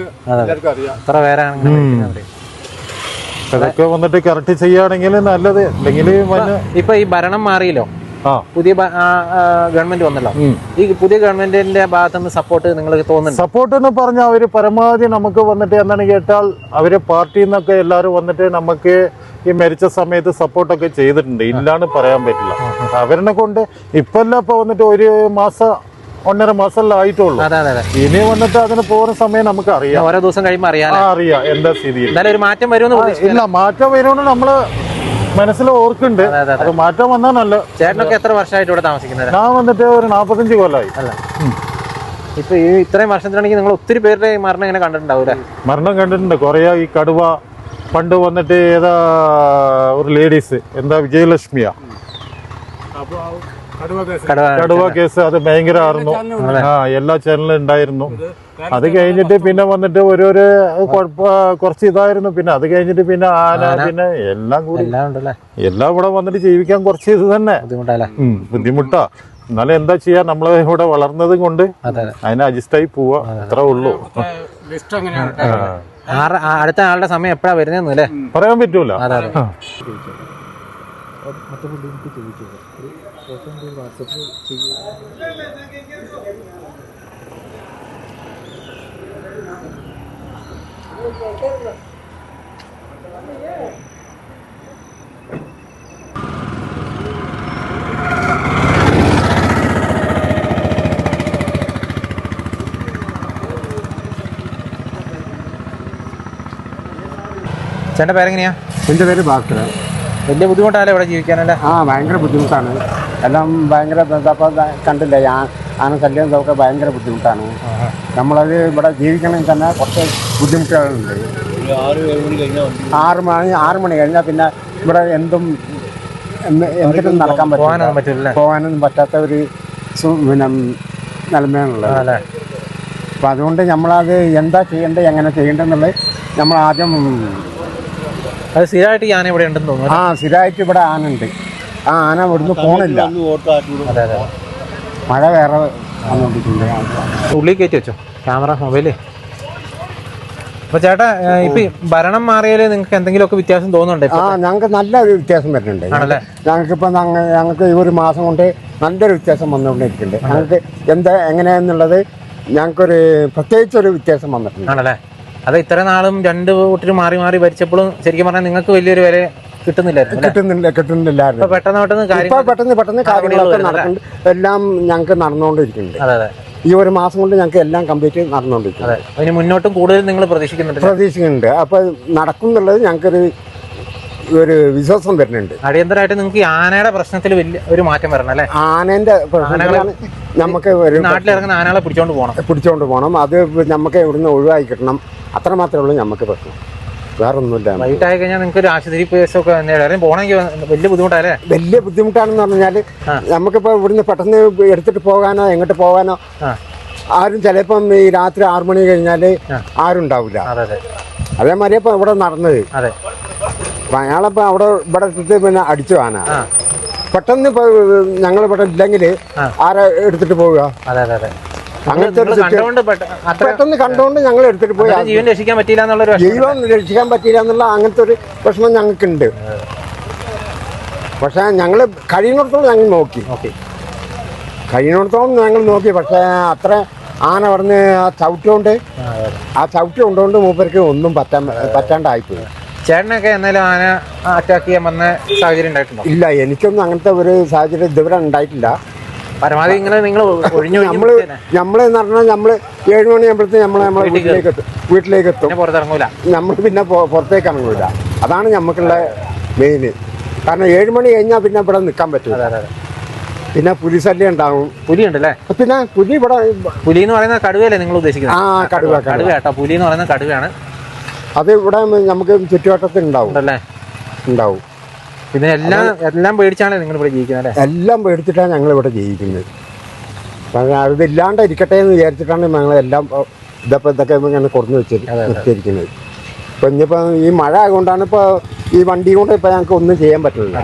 എത്ര പേരെ അതൊക്കെ വന്നിട്ട് കറക്റ്റ് ചെയ്യുകയാണെങ്കിൽ നല്ലത്. അല്ലെങ്കിൽ ഇപ്പൊ ഈ ഭരണം മാറിയല്ലോ, പുതിയ ഗവൺമെന്റ് വന്നല്ലോ. ഈ പുതിയ ഗവൺമെന്റിന്റെ ഭാഗത്തുനിന്ന് സപ്പോർട്ട് നിങ്ങൾക്ക് തോന്നുന്നു? സപ്പോർട്ട് എന്ന് പറഞ്ഞാൽ അവര് പരമാവധി നമുക്ക് വന്നിട്ട് എന്താണ് കേട്ടാൽ അവര് പാർട്ടിയിൽ നിന്നൊക്കെ എല്ലാവരും വന്നിട്ട് നമുക്ക് ഈ മരിച്ച സമയത്ത് സപ്പോർട്ടൊക്കെ ചെയ്തിട്ടുണ്ട്. ഇല്ലാന്ന് പറയാൻ പറ്റില്ല. അവരെ കൊണ്ട് ഇപ്പല്ല ഇപ്പൊ വന്നിട്ട് 1.5 മാസം ആയിട്ടുള്ളൂ. ഇനി വന്നിട്ട് അതിന് പോകുന്ന സമയം നമുക്ക് അറിയാം. ഓരോ ദിവസം കഴിയുമ്പോൾ അറിയാം എന്താ സ്ഥിതി. ഒരു മാറ്റം വരുമെന്ന് ഇല്ല, മാറ്റം വരുമെന്ന് നമ്മള് മനസ്സിൽ ഓർക്കുന്നുണ്ട്. അത് മാറ്റം വന്നാൽ നല്ല. ചേട്ടനൊക്കെ എത്ര വർഷമായിട്ട് ഇവിടെ താമസിക്കുന്നത്? ഞാൻ വന്നിട്ട് ഒരു 45 കൊല്ലമായി. ഇപ്പൊ ഈ ഇത്രയും വർഷത്തിലാണെങ്കിൽ നിങ്ങൾ ഒത്തിരി പേരുടെ മരണം ഇങ്ങനെ കണ്ടിട്ടുണ്ടാവൂല്ലേ? മരണം കണ്ടിട്ടുണ്ട് കുറെ. ഈ കടുവ പണ്ട് വന്നിട്ട് ഏതാ ഒരു ലേഡീസ് എന്താ വിജയലക്ഷ്മിയാ, കടുവ കേസ് അത് ഭയങ്കരമായിരുന്നു. എല്ലാ ചാനലും ഉണ്ടായിരുന്നു. അത് കഴിഞ്ഞിട്ട് പിന്നെ വന്നിട്ട് ഓരോരോ കുറച്ച് ഇതായിരുന്നു. പിന്നെ അത് കഴിഞ്ഞിട്ട് പിന്നെ ആന, പിന്നെ എല്ലാം കൂടി എല്ലാം ഇവിടെ വന്നിട്ട് ജീവിക്കാൻ കുറച്ച് ഇത് തന്നെ ബുദ്ധിമുട്ടാ. എന്നാലും എന്താ ചെയ്യാ, നമ്മള് ഇവിടെ വളർന്നത് കൊണ്ട് അതിനെ അഡ്ജസ്റ്റായി പോവാ, അത്ര ഉള്ളൂ. അടുത്ത ആളുടെ സമയം എപ്പോഴാ വരുന്നതെന്ന് അല്ലേ പറയാൻ പറ്റൂല. ചേട്ടൻ്റെ പേരെങ്ങനെയാ? എൻ്റെ പേര് ഭാസ്കരൻ. വലിയ ബുദ്ധിമുട്ടല്ലേ ഇവിടെ ജീവിക്കാനല്ലേ? ഭയങ്കര ബുദ്ധിമുട്ടാണ്. എല്ലാം ഭയങ്കര കണ്ടില്ല, ആന ശല്യം ഇതൊക്കെ ഭയങ്കര ബുദ്ധിമുട്ടാണ്. നമ്മളത് ഇവിടെ ജീവിക്കണമെങ്കിൽ തന്നെ കുറച്ച് ബുദ്ധിമുട്ടുകളുണ്ട്. 6 മണി കഴിഞ്ഞാൽ പിന്നെ ഇവിടെ എന്തും നടക്കാൻ പറ്റില്ല, പോകാനൊന്നും പറ്റാത്ത ഒരു പിന്നെ നിലമയാണുള്ളത്. അപ്പം അതുകൊണ്ട് നമ്മളത് എന്താ ചെയ്യേണ്ടത്, എങ്ങനെ ചെയ്യേണ്ടതെന്നുള്ളത് നമ്മൾ ആദ്യം അത് സ്ഥിരമായിട്ട് ഈ ആന ഇവിടെ ഉണ്ടെന്ന് തോന്നുന്നു. സ്ഥിരമായിട്ട് ഇവിടെ ആന ഉണ്ട്. ആ ആന ഇവിടുന്ന് പോണില്ല. മഴ വേറെ വന്നുകൊണ്ടിരിക്കുന്നത്. ഉള്ളിൽ കയറ്റി വെച്ചോ ക്യാമറ, മൊബൈല്. അപ്പൊ ചേട്ടാ, ഇപ്പൊ ഭരണം മാറിയാല് നിങ്ങൾക്ക് എന്തെങ്കിലുമൊക്കെ വ്യത്യാസം തോന്നുന്നുണ്ട്? ഞങ്ങൾക്ക് നല്ല ഒരു വ്യത്യാസം വരുന്നുണ്ട്. ഞങ്ങൾക്കിപ്പോൾ ഞങ്ങൾക്ക് ഈ ഒരു മാസം കൊണ്ട് നല്ലൊരു വ്യത്യാസം വന്നുകൊണ്ടിരിക്കുന്നുണ്ട്. ഞങ്ങൾക്ക് എന്താ എങ്ങനെയാന്നുള്ളത് ഞങ്ങൾക്കൊരു പ്രത്യേകിച്ചൊരു വ്യത്യാസം വന്നിട്ടുണ്ട്. ആണല്ലേ? അത് ഇത്ര നാളും 2 കൂട്ടർ മാറി മാറി ഭരിച്ചപ്പോഴും ശരിക്കും പറഞ്ഞാൽ നിങ്ങൾക്ക് വലിയൊരു വില കിട്ടുന്നില്ലായിരുന്നു. പെട്ടെന്ന് കാര്യങ്ങളൊക്കെ നടക്കുന്നുണ്ട്. എല്ലാം ഞങ്ങൾക്ക് നടന്നുകൊണ്ടിരിക്കുന്നുണ്ട്. ഈ ഒരു മാസം കൊണ്ട് ഞങ്ങൾക്ക് എല്ലാം കംപ്ലീറ്റ് നടന്നുകൊണ്ടിരിക്കുന്നത്. അതിന് മുന്നോട്ടും കൂടുതൽ നിങ്ങൾ പ്രതീക്ഷിക്കുന്നുണ്ട്. അപ്പൊ നടക്കും എന്നുള്ളത് ഞങ്ങൾക്കൊരു വിശ്വാസം വരുന്നുണ്ട്. അടിയന്തരമായിട്ട് നിങ്ങൾക്ക് ആനയുടെ പ്രശ്നത്തിൽ വലിയ ഒരു മാറ്റം വരണം അല്ലേ? ആനേന്റെ പ്രശ്നങ്ങളാണ് നമുക്ക് നാട്ടിലിറങ്ങുന്ന ആനകളെ പിടിച്ചോണ്ട് പോകണം. അത് നമുക്ക് ഇവിടുന്ന് ഒഴിവാക്കി കിട്ടണം. അത്ര മാത്രമേ ഉള്ളൂ നമുക്ക് പ്രശ്നം, വേറെ ഒന്നുമില്ല. വൈകിട്ടായി കഴിഞ്ഞാൽ നിങ്ങൾക്ക് ഒരു ആശുപത്രി കേസൊക്കെ പോകണമെങ്കിൽ വലിയ ബുദ്ധിമുട്ടല്ലേ? വലിയ ബുദ്ധിമുട്ടാണെന്ന് പറഞ്ഞാൽ നമുക്കിപ്പോൾ ഇവിടുന്ന് പെട്ടെന്ന് എടുത്തിട്ട് പോകാനോ എങ്ങോട്ട് പോകാനോ ആരും ചിലപ്പം ഈ രാത്രി 6 മണി കഴിഞ്ഞാൽ ആരും ഉണ്ടാവില്ല. അതെ അതെ അതേമാതിരി ഇപ്പം ഇവിടെ നടന്നത്. അതെ. അപ്പം അയാളപ്പോൾ ഇവിടെ ഇട്ടിട്ട് പിന്നെ അടിച്ചു ആന. പെട്ടെന്ന് ഇപ്പോൾ ഞങ്ങൾ ഇവിടെ ഇല്ലെങ്കിൽ ആരാ എടുത്തിട്ട് പോവുക? അതെ അതെ അതെ. അങ്ങനത്തെ ഒരു പെട്ടെന്ന് കണ്ടുകൊണ്ട് ഞങ്ങൾ എടുത്തിട്ട് പോയി. ജീവൻ രക്ഷിക്കാൻ പറ്റിയില്ല എന്നുള്ളൊരു ജീവൻ രക്ഷിക്കാൻ പറ്റിയില്ല എന്നുള്ള അങ്ങനത്തെ ഒരു പ്രശ്നം ഞങ്ങൾക്കുണ്ട്. പക്ഷേ ഞങ്ങൾ കഴിയുന്നിടത്തോളം ഞങ്ങൾ നോക്കി. കഴിയുന്നിടത്തോളം ഞങ്ങൾ നോക്കി. പക്ഷേ അത്ര ആന പറഞ്ഞ് ആ ചവിട്ടി കൊണ്ടുകൊണ്ട് മൂപ്പർക്ക് ഒന്നും പറ്റാണ്ടായിപ്പോയി. ചേട്ടനൊക്കെ എന്നാലും ആന അറ്റാക്ക് ചെയ്യാൻ വന്ന സാഹചര്യം ഉണ്ടായിട്ടുണ്ടോ? ഇല്ല, എനിക്കൊന്നും അങ്ങനത്തെ ഒരു സാഹചര്യം ഇതുവരെ ഉണ്ടായിട്ടില്ല. പരമാവധി ഇങ്ങനെ നിങ്ങൾ നമ്മളെന്ന് പറഞ്ഞാൽ നമ്മൾ 7 മണിയാകുമ്പോഴത്തേക്ക് നമ്മളെ വീട്ടിലേക്ക് എത്തും. പുറത്തിറങ്ങൂല. നമ്മൾ പിന്നെ പുറത്തേക്ക് ഇറങ്ങൂല. അതാണ് നമുക്കുള്ള മെയിന്. കാരണം 7 മണി കഴിഞ്ഞാൽ പിന്നെ ഇവിടെ നിൽക്കാൻ പറ്റില്ല. പിന്നെ പുലി ശല്യം ഉണ്ടാവും. പുലി ഉണ്ടല്ലേ? പിന്നെ പുലി ഇവിടെ പുലി എന്ന് പറയുന്ന കടുവയല്ലേ നിങ്ങൾ ഉദ്ദേശിക്കുന്നത്? ആ കടുവ കേട്ടോ. പുലി എന്ന് പറയുന്ന കടുവയാണ്. അത് ഇവിടെ നമുക്ക് ചുറ്റുവട്ടത്തിൽ ഉണ്ടാവും. ഉണ്ടാവും. പിന്നെ എല്ലാം പേടിച്ചാണ് നിങ്ങൾ ഇവിടെ ജീവിക്കുന്നത് അല്ലേ? എല്ലാം പേടിച്ചിട്ടാണ് ഞങ്ങൾ ഇവിടെ ജീവിക്കുന്നത്. അതില്ലാണ്ട് ഇരിക്കട്ടെ എന്ന് വിചാരിച്ചിട്ടാണ് ഞങ്ങളെല്ലാം ഇതൊക്കെ ഇങ്ങനെ കുറഞ്ഞു വെച്ചിരിക്കുന്നത്. ഇപ്പം ഇനിയിപ്പോൾ ഈ മഴ ആയതുകൊണ്ടാണ് ഇപ്പോൾ ഈ വണ്ടി കൊണ്ട് ഇപ്പോൾ ഞങ്ങൾക്ക് ഒന്നും ചെയ്യാൻ പറ്റില്ല.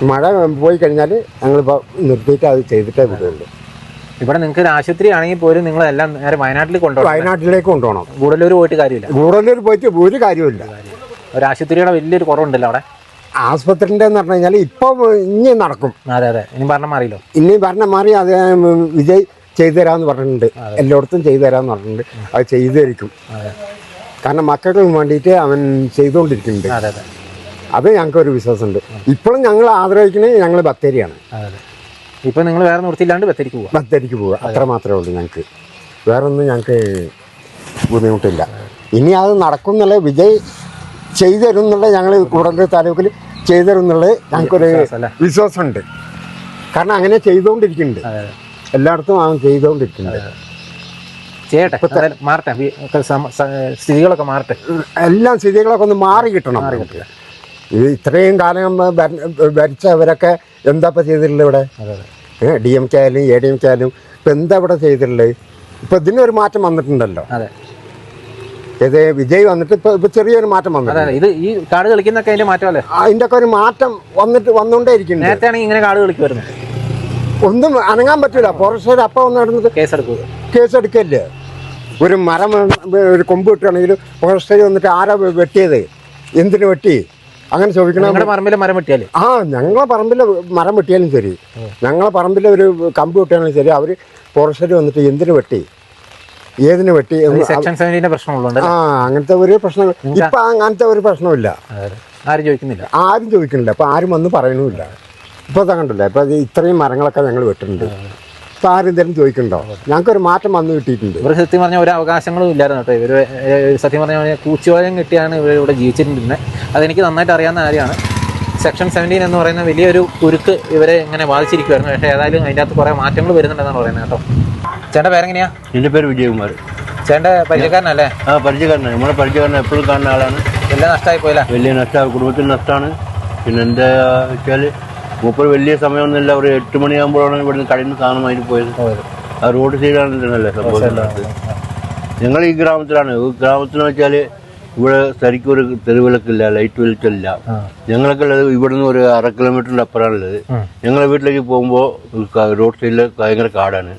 മഴ പോയി കഴിഞ്ഞാൽ ഞങ്ങളിപ്പോൾ നിർത്തിയിട്ട് അത് ചെയ്തിട്ടേ വിടുള്ളൂ. ഇവിടെ നിങ്ങൾക്ക് ഒരു ആശുപത്രി ആണെങ്കിൽ പോലും നിങ്ങൾ എല്ലാം നേരെ വയനാട്ടിലേക്ക് കൊണ്ടുപോകണം. ഗൂഡല്ലൂർ പോയിട്ട് കാര്യമില്ല. ഗൂഡല്ലൂർ പോയിട്ട് ഒരു കാര്യമില്ല. ഒരു ആശുപത്രിയുടെ വലിയൊരു കുറവുണ്ടല്ലോ അവിടെ. ആസ്പത്രിൻ്റെ എന്ന് പറഞ്ഞു കഴിഞ്ഞാൽ ഇപ്പോൾ ഇനി നടക്കും. അതെ അതെ. ഇനി ഭരണം മാറിയല്ലോ. ഇനി ഭരണം മാറി അത് വിജയ് ചെയ്തു തരാമെന്ന് പറഞ്ഞിട്ടുണ്ട്. എല്ലായിടത്തും ചെയ്തു തരാമെന്ന് പറഞ്ഞിട്ടുണ്ട്. അത് ചെയ്തു തരിക്കും. കാരണം മക്കൾക്ക് വേണ്ടിയിട്ട് അവൻ ചെയ്തുകൊണ്ടിരിക്കുന്നുണ്ട്. അത് ഞങ്ങൾക്കൊരു വിശ്വാസമുണ്ട്. ഇപ്പോഴും ഞങ്ങൾ ആഗ്രഹിക്കുന്നത് ഞങ്ങൾ ബത്തേരിയാണ്. ഇപ്പം നിങ്ങൾ വേറെ നിർത്തിയില്ലാണ്ട് ബത്തേരിക്ക് പോവുക അത്ര മാത്രമേ ഉള്ളൂ ഞങ്ങൾക്ക്. വേറൊന്നും ഞങ്ങൾക്ക് ബുദ്ധിമുട്ടില്ല. ഇനി അത് നടക്കും എന്നുള്ള വിജയ് ചെയ്തു തരും എന്നുള്ള ഞങ്ങൾ കൂടല്ലൂർ താലൂക്കിൽ ചെയ്തു തരും എന്നുള്ളത് ഞങ്ങൾക്കൊരു വിശ്വാസമുണ്ട്. കാരണം അങ്ങനെ ചെയ്തുകൊണ്ടിരിക്കുന്നുണ്ട്. എല്ലായിടത്തും അവൻ ചെയ്തുകൊണ്ടിരിക്കുന്നുണ്ട്. സ്ഥിതികളൊക്കെ മാറട്ടെ. എല്ലാം സ്ഥിതികളൊക്കെ ഒന്ന് മാറി കിട്ടണം. ഇത് ഇത്രയും കാലം ഭരിച്ചവരൊക്കെ എന്താ ഇപ്പം ചെയ്തിട്ടുള്ളത് ഇവിടെ? DMK ആയാലും ADMK ആയാലും ഇപ്പം എന്താ ഇവിടെ ചെയ്തിട്ടുള്ളത്? ഇപ്പം ഇതിനൊരു മാറ്റം വന്നിട്ടുണ്ടല്ലോ. ഇത് വിജയ് വന്നിട്ട് ഇപ്പൊ ചെറിയൊരു മാറ്റം വന്നിട്ടുണ്ട്. ഇത് ഈ കാട് കളിക്കുന്നൊക്കെ അതിന്റെ മാറ്റമല്ലേ? അതിന്റെ ഒക്കെ ഒരു മാറ്റം വന്നുകൊണ്ടേ ഇരിക്കുന്നു. നേരത്തെ ആണെങ്കിൽ ഇങ്ങനെ കാട് കളിക്കുമായിരുന്നു. ഒന്നും അനങ്ങാൻ പറ്റൂല. ഫോറസ്റ്റുകാർ അപ്പം ഒന്ന് നടന്നിട്ട് കേസെടുക്കല്ലേ? ഒരു മരം ഒരു കൊമ്പ് കിട്ടുകയാണെങ്കിൽ ഫോറസ്റ്റുകാർ വന്നിട്ട് ആരാ വെട്ടിയത്, എന്തിനു വെട്ടി, അങ്ങനെ ചോദിക്കണം. പറമ്പിലെ മരം വെട്ടിയാൽ ഞങ്ങളെ പറമ്പിലെ മരം വെട്ടിയാലും ശരി, ഞങ്ങളെ പറമ്പിലെ ഒരു കമ്പ് വെട്ടിയാലും ശരി, അവർ ഫോറസ്റ്റുകാർ വന്നിട്ട് എന്തിനു വെട്ടി, ഏതിനു വെട്ടി, അങ്ങനത്തെ ഒരു പ്രശ്നം. ഇപ്പൊ അങ്ങനത്തെ ഒരു പ്രശ്നമില്ല. ആരും ചോദിക്കുന്നില്ല. ഇപ്പൊ ആരും വന്ന് പറയണമില്ല. ഇപ്പൊ കണ്ടല്ലോ, ഇപ്പൊ ഇത്രയും മരങ്ങളൊക്കെ ഞങ്ങൾ വെട്ടുന്നുണ്ട്. ഇപ്പൊ ആരും എന്തെങ്കിലും ചോദിക്കണ്ടോ? ഞങ്ങൾക്കൊരു മാറ്റം വന്നു കിട്ടിയിട്ടുണ്ട്. ഇവർ സത്യം പറഞ്ഞാൽ ഒരു അവകാശങ്ങളും ഇല്ലായിരുന്നു കേട്ടോ. ഇവർ സത്യം പറഞ്ഞാൽ കൂച്ചുവാലം കിട്ടിയാണ് ഇവർ ഇവിടെ ജീവിച്ചിരുന്നത്. അതെനിക്ക് നന്നായിട്ട് അറിയാവുന്ന കാര്യമാണ്. സെക്ഷൻ 17 എന്ന് പറയുന്ന വലിയൊരു കുരുക്ക് ഇവരെ ഇങ്ങനെ ബാധിച്ചിരിക്കുമായിരുന്നു. പക്ഷേ ഏതായാലും അതിൻ്റെ അകത്ത് കുറേ മാറ്റങ്ങൾ വരുന്നുണ്ടെന്നാണ് പറയുന്നത് കേട്ടോ. ചേട്ടൻ്റെ പേരെങ്ങനെയാ? എൻ്റെ പേര് വിജയകുമാർ. ചേട്ടൻ്റെ പരിചയക്കാരനല്ലേ? പരിചയക്കാരനാണ്. നമ്മളെ പരിചയക്കാരൻ എപ്പോഴും കാണുന്ന ആളാണ്. എല്ലാം നഷ്ടമായി പോയില്ല? വലിയ നഷ്ടമാണ്, കുടുംബത്തിന് നഷ്ടമാണ്. പിന്നെ എന്താ വെച്ചാൽ മൂപ്പർ വലിയ സമയമൊന്നുമില്ല. ഒരു 8 മണിയാകുമ്പോഴാണ് ഇവിടുന്ന് കടയിൽ നിന്ന് സാധനം അതിന് പോയത്. ആ റോഡ് സൈഡാണെന്നല്ലേ സംഭവം. ഞങ്ങൾ ഈ ഗ്രാമത്തിലാണ്. ഗ്രാമത്തിലെന്ന് വെച്ചാൽ ഇവിടെ ശരിക്കും ഒരു തെരുവിളക്കില്ല, ലൈറ്റ് വെളിച്ചമില്ല. ഞങ്ങളൊക്കെ ഉള്ളത് ഇവിടുന്ന് ഒരു 1/2 കിലോമീറ്ററിൻ്റെ അപ്പുറമാണുള്ളത്. ഞങ്ങളെ വീട്ടിലേക്ക് പോകുമ്പോൾ റോഡ് സൈഡിൽ ഭയങ്കര കാടാണ്.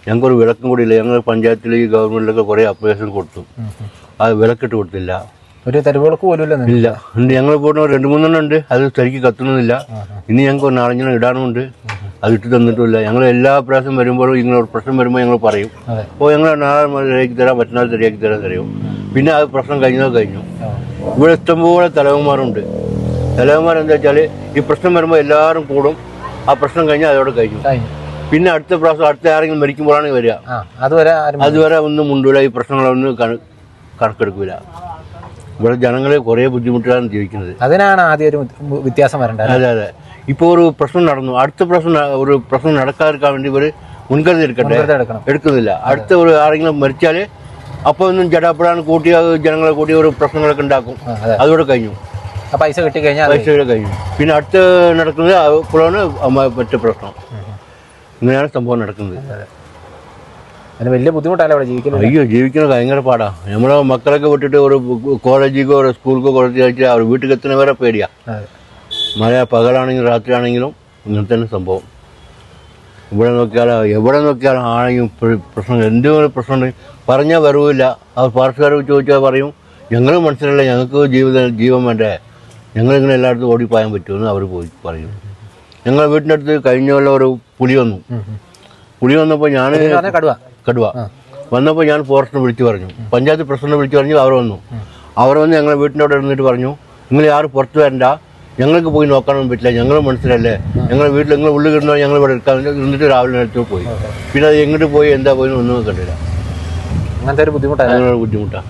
ഞങ്ങൾക്കൊരു വിളക്കും കൂടി ഇല്ല. ഞങ്ങൾ പഞ്ചായത്തിൽ ഈ ഗവൺമെൻറ്റിലൊക്കെ കുറേ അപ്ലിക്കേഷൻ കൊടുത്തു. അത് വിളക്കിട്ട് കൊടുത്തില്ല. ഒരു തെരുവിളക്ക് പോലും ഇല്ല. ഞങ്ങൾ പോകുന്ന 2-3 ഉണ്ട്. അത് ശരിക്കും കത്തുന്നില്ല. ഇനി ഞങ്ങൾക്ക് ഒരു 4-5 ഇടാനുമുണ്ട്. അത് ഇട്ട് തന്നിട്ടില്ല. ഞങ്ങൾ എല്ലാ പ്രാവശ്യം വരുമ്പോഴും ഇങ്ങനെ ഒരു പ്രശ്നം വരുമ്പോൾ ഞങ്ങൾ പറയും, അപ്പോൾ ഞങ്ങൾ നാളെ ശരിയാക്കി തരാം, മറ്റന്നാൾ ശരിയാക്കി തരും. പിന്നെ അത് പ്രശ്നം കഴിഞ്ഞു. ഇവിടെ ഇഷ്ടംപോലെ തലവന്മാരുണ്ട്. തലവന്മാരെന്താ വെച്ചാൽ ഈ പ്രശ്നം വരുമ്പോൾ എല്ലാവരും കൂടും. ആ പ്രശ്നം കഴിഞ്ഞാൽ അതോടെ കഴിഞ്ഞു. പിന്നെ അടുത്ത പ്രാവശ്യം അടുത്ത ആരെങ്കിലും മരിക്കുമ്പോഴാണ് വരിക. അതുവരെ ഒന്നും മുണ്ടൂല. ഈ പ്രശ്നങ്ങളൊന്നും കണക്കെടുക്കില്ല. ഇവിടെ ജനങ്ങളെ കുറേ ബുദ്ധിമുട്ടിലാണ് ജീവിക്കുന്നത്. അതിനാണ് ആദ്യം ഒരു വ്യത്യാസം വരേണ്ടത്. അതെ. ഇപ്പോൾ ഒരു പ്രശ്നം നടന്നു, അടുത്ത ഒരു പ്രശ്നം നടക്കാതിരിക്കാൻ വേണ്ടി ഇവർ മുൻകരുതൽ എടുക്കുന്നില്ല. അടുത്ത ഒരു ആരെങ്കിലും മരിച്ചാൽ അപ്പോൾ ഒന്നും ജടാപ്പെടാൻ കൂട്ടി ജനങ്ങളെ കൂട്ടി ഒരു പ്രശ്നങ്ങളൊക്കെ ഉണ്ടാക്കും. അതോടെ കഴിഞ്ഞു. പൈസ കിട്ടി കഴിഞ്ഞാൽ കഴിഞ്ഞു. പിന്നെ അടുത്ത് നടക്കുന്നത് അപ്പോഴാണ് മറ്റു പ്രശ്നം. ഇങ്ങനെയാണ് സംഭവം നടക്കുന്നത്. അതിന് വലിയ ബുദ്ധിമുട്ടല്ലേ അവിടെ ജീവിക്കുന്നത്? അയ്യോ, ജീവിക്കുന്നത് ഭയങ്കര പാടാ. നമ്മളെ മക്കളൊക്കെ വിട്ടിട്ട് ഒരു കോളേജിക്കോ ഒരു സ്കൂളിക്കോ കൊടുത്തു കഴിച്ചാൽ അവർ വീട്ടിൽ എത്തുന്നവരെ പേടിയാ. മഴ പകലാണെങ്കിലും രാത്രിയാണെങ്കിലും ഇങ്ങനെ തന്നെ സംഭവം. എവിടെ നോക്കിയാലും ആണെങ്കിലും പ്രശ്നം, എന്തെങ്കിലും പ്രശ്നമുണ്ടെങ്കിൽ പറഞ്ഞാൽ വരവില്ല. അവർ പാർട്ടിക്കാർ ചോദിച്ചാൽ പറയും ഞങ്ങൾ മനസ്സിലല്ല, ഞങ്ങൾക്ക് ജീവൻ വേണ്ടേ, ഞങ്ങളിങ്ങനെ എല്ലായിടത്തും ഓടിപ്പായാൻ പറ്റുമെന്ന് അവർ പറയും. ഞങ്ങളുടെ വീട്ടിൻ്റെ അടുത്ത് കഴിഞ്ഞ കൊല്ലം ഒരു പുലി വന്നപ്പോൾ ഞാൻ കടുവ വന്നപ്പോൾ ഞാൻ ഫോറസ്റ്റിനെ വിളിച്ചു പറഞ്ഞു, പഞ്ചായത്ത് പ്രസിഡന്റിനെ വിളിച്ചു പറഞ്ഞു. അവർ വന്ന് ഞങ്ങളെ വീട്ടിൻ്റെ അവിടെ ഇരുന്നിട്ട് പറഞ്ഞു, നിങ്ങൾ ആരും പുറത്ത് വരണ്ട, ഞങ്ങൾക്ക് പോയി നോക്കാനൊന്നും പറ്റില്ല, ഞങ്ങൾ മനസ്സിലല്ലേ, ഞങ്ങളുടെ വീട്ടിൽ നിങ്ങൾ ഉള്ളിൽ കിടന്നാൽ ഞങ്ങൾ ഇവിടെ എടുക്കാൻ ഇരുന്നിട്ട് രാവിലെ നേരത്തെ പോയി. പിന്നെ അത് എങ്ങോട്ട് പോയി എന്താ പോയി ഒന്നും കണ്ടില്ല. അങ്ങനത്തെ ഒരു ബുദ്ധിമുട്ടാണ്.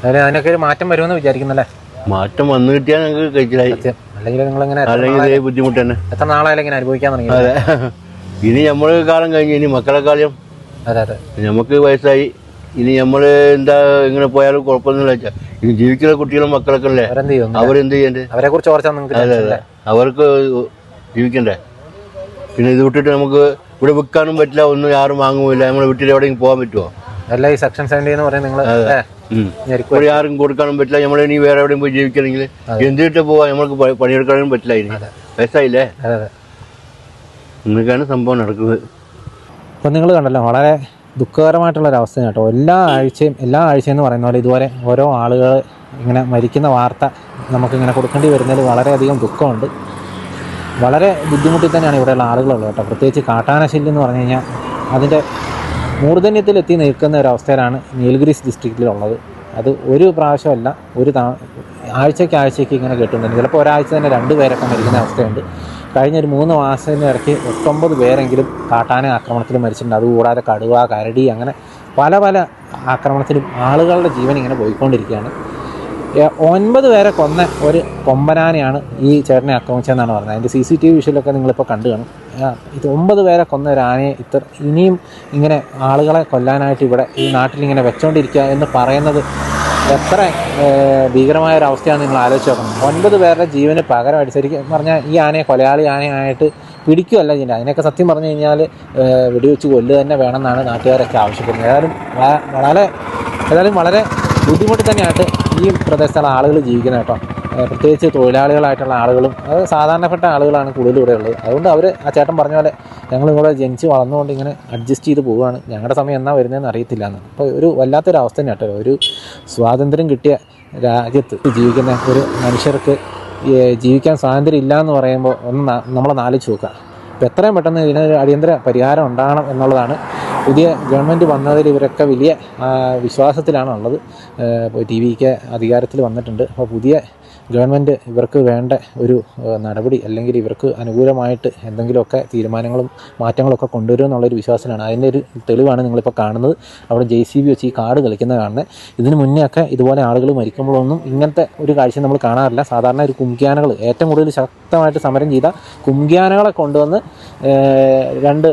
അതിനൊക്കെ ഒരു മാറ്റം വരുമെന്ന് വിചാരിക്കുന്നല്ലേ? മാറ്റം വന്നു കിട്ടിയാൽ ഞങ്ങൾക്ക് കഴിച്ചിലായി. അല്ലെങ്കിൽ ബുദ്ധിമുട്ട് തന്നെ. എത്ര നാളായാലും ഇങ്ങനെ അനുഭവിക്കാൻ തുടങ്ങി. അതെ, ഇനി നമ്മൾ കാലം കഴിഞ്ഞ് ഇനി മക്കളെ കാലം. അതെ, നമുക്ക് വയസ്സായി, ഇനി നമ്മൾ എന്താ ഇങ്ങനെ പോയാലും കുഴപ്പമൊന്നുമില്ല വെച്ചാൽ ഇനി ജീവിക്കുന്ന കുട്ടികളും മക്കളൊക്കെ അല്ലേ, അവരെന്ത് ചെയ്യണ്ടേ? അവരെ കുറിച്ച് അതെ, അവർക്ക് ജീവിക്കണ്ടേ. പിന്നെ ഇത് വിട്ടിട്ട് നമുക്ക് ഇവിടെ വിൽക്കാനും പറ്റില്ല, ഒന്നും ആരും വാങ്ങുമില്ല. നമ്മളെ വീട്ടിൽ എവിടെയെങ്കിലും പോകാൻ പറ്റുമോ? അല്ല, ഈ സെക്ഷൻ 70 എന്ന് പറയുന്നത് ഇവിടെ ആരും കൊടുക്കാനും പറ്റില്ല. നമ്മൾ ഇനി വേറെ എവിടെയും പോയി ജീവിക്കണമെങ്കിൽ എന്തിട്ട് പോവാ, നമ്മൾക്ക് പണിയെടുക്കാനും പറ്റില്ല. ഇനി വയസ്സായില്ലേ, ഇങ്ങനെയൊക്കെയാണ് സംഭവം നടക്കുന്നത്. ഇപ്പം നിങ്ങൾ കണ്ടല്ലോ, വളരെ ദുഃഖകരമായിട്ടുള്ളൊരവസ്ഥയാണ് കേട്ടോ. എല്ലാ ആഴ്ചയും എന്ന് പറയുന്ന പോലെ ഇതുപോലെ ഓരോ ആളുകൾ ഇങ്ങനെ മരിക്കുന്ന വാർത്ത നമുക്കിങ്ങനെ കൊടുക്കേണ്ടി വരുന്നതിൽ വളരെയധികം ദുഃഖമുണ്ട്. വളരെ ബുദ്ധിമുട്ടിൽ തന്നെയാണ് ഇവിടെയുള്ള ആളുകളുള്ളത് കേട്ടോ. പ്രത്യേകിച്ച് കാട്ടാനശല്യം എന്ന് പറഞ്ഞു കഴിഞ്ഞാൽ അതിൻ്റെ മൂർധന്യത്തിലെത്തി നിൽക്കുന്ന ഒരവസ്ഥയിലാണ് നീലഗിരീസ് ഡിസ്ട്രിക്റ്റിലുള്ളത്. അത് ഒരു പ്രാവശ്യമല്ല, ആഴ്ചയ്ക്ക് ഇങ്ങനെ കേട്ടുന്നുണ്ട്. ചിലപ്പോൾ ഒരാഴ്ച തന്നെ 2 പേരൊക്കെ മരിക്കുന്ന അവസ്ഥയുണ്ട്. കഴിഞ്ഞൊരു 3 മാസത്തിന് ഇടയ്ക്ക് 9 പേരെങ്കിലും കാട്ടാന ആക്രമണത്തിൽ മരിച്ചിട്ടുണ്ട്. അതുകൂടാതെ കടുവ, കരടി, അങ്ങനെ പല ആക്രമണത്തിലും ആളുകളുടെ ജീവൻ ഇങ്ങനെ പോയിക്കൊണ്ടിരിക്കുകയാണ്. 9 പേരെ കൊന്ന ഒരു കൊമ്പനാനയാണ് ഈ ചേട്ടനെ ആക്രമിച്ചതെന്നാണ് പറഞ്ഞത്. അതിൻ്റെ CCTV വിഷ്വലൊക്കെ നിങ്ങളിപ്പോൾ കണ്ടു കാണും. ഇത് 9 പേരെ കൊന്ന ഒരു ആനയെ ഇനിയും ഇങ്ങനെ ആളുകളെ കൊല്ലാനായിട്ട് ഇവിടെ ഈ നാട്ടിലിങ്ങനെ വെച്ചോണ്ടിരിക്കുക എന്ന് പറയുന്നത് എത്ര ഭീകരമായ ഒരു അവസ്ഥയാണ് നിങ്ങൾ ആലോചിച്ച് നോക്കണം. 9 പേരുടെ ജീവന് പകരമായിട്ട് ശരിക്കും പറഞ്ഞാൽ ഈ ആനയെ കൊലയാളി ആനയായിട്ട് പിടിക്കുകയല്ല ചെയ്യുന്നത്. അതിനൊക്കെ സത്യം പറഞ്ഞു കഴിഞ്ഞാൽ വെടിവെച്ച് കൊല്ലുക തന്നെ വേണമെന്നാണ് നാട്ടുകാരൊക്കെ ആവശ്യപ്പെടുന്നത്. ഏതായാലും വളരെ ബുദ്ധിമുട്ട് തന്നെയായിട്ട് ഈ പ്രദേശത്തുള്ള ആളുകൾ ജീവിക്കുന്നത് കേട്ടോ. പ്രത്യേകിച്ച് തൊഴിലാളികളായിട്ടുള്ള ആളുകളും അത് സാധാരണപ്പെട്ട ആളുകളാണ് കൂടുതലും ഇവിടെ ഉള്ളത്. അതുകൊണ്ട് ആ ചേട്ടൻ പറഞ്ഞ പോലെ ഞങ്ങളിവിടെ ജനിച്ച് വളർന്നുകൊണ്ട് ഇങ്ങനെ അഡ്ജസ്റ്റ് ചെയ്ത് പോവുകയാണ്. ഞങ്ങളുടെ സമയം എന്നാ വരുന്നതെന്ന് അറിയത്തില്ല എന്ന്. അപ്പോൾ ഒരു വല്ലാത്തൊരവസ്ഥ തന്നെ കേട്ടോ. ഒരു സ്വാതന്ത്ര്യം കിട്ടിയ രാജ്യത്ത് ജീവിക്കുന്ന ഒരു മനുഷ്യർക്ക് ജീവിക്കാൻ സ്വാതന്ത്ര്യം ഇല്ല എന്ന് പറയുമ്പോൾ നമ്മളെ ആലോചിച്ച് നോക്കുക. അപ്പോൾ എത്രയും പെട്ടെന്ന് ഇതിനൊരു അടിയന്തര പരിഹാരം ഉണ്ടാകണം എന്നുള്ളതാണ്. പുതിയ ഗവൺമെൻറ് വന്നതിൽ ഇവരൊക്കെ വലിയ വിശ്വാസത്തിലാണ് ഉള്ളത്. ഇപ്പോൾ TVക്ക് അധികാരത്തിൽ വന്നിട്ടുണ്ട്. അപ്പോൾ പുതിയ ഗവൺമെൻറ് ഇവർക്ക് വേണ്ട ഒരു നടപടി അല്ലെങ്കിൽ ഇവർക്ക് അനുകൂലമായിട്ട് എന്തെങ്കിലുമൊക്കെ തീരുമാനങ്ങളും മാറ്റങ്ങളൊക്കെ കൊണ്ടുവരും എന്നുള്ളൊരു വിശ്വാസത്തിലാണ്. അതിൻ്റെ ഒരു തെളിവാണ് നിങ്ങളിപ്പോൾ കാണുന്നത്. അവിടെ JCB വെച്ച് ഈ കാട് കളിക്കുന്നത് കാണുന്നത്. ഇതിന് മുന്നേ ഒക്കെ ഇതുപോലെ ആളുകൾ മരിക്കുമ്പോഴൊന്നും ഇങ്ങനത്തെ ഒരു കാഴ്ച നമ്മൾ കാണാറില്ല. സാധാരണ ഒരു കുംഗ്യാനകൾ, ഏറ്റവും കൂടുതൽ ശക്തമായിട്ട് സമരം ചെയ്ത കുംഗ്യാനകളെ കൊണ്ടുവന്ന് 2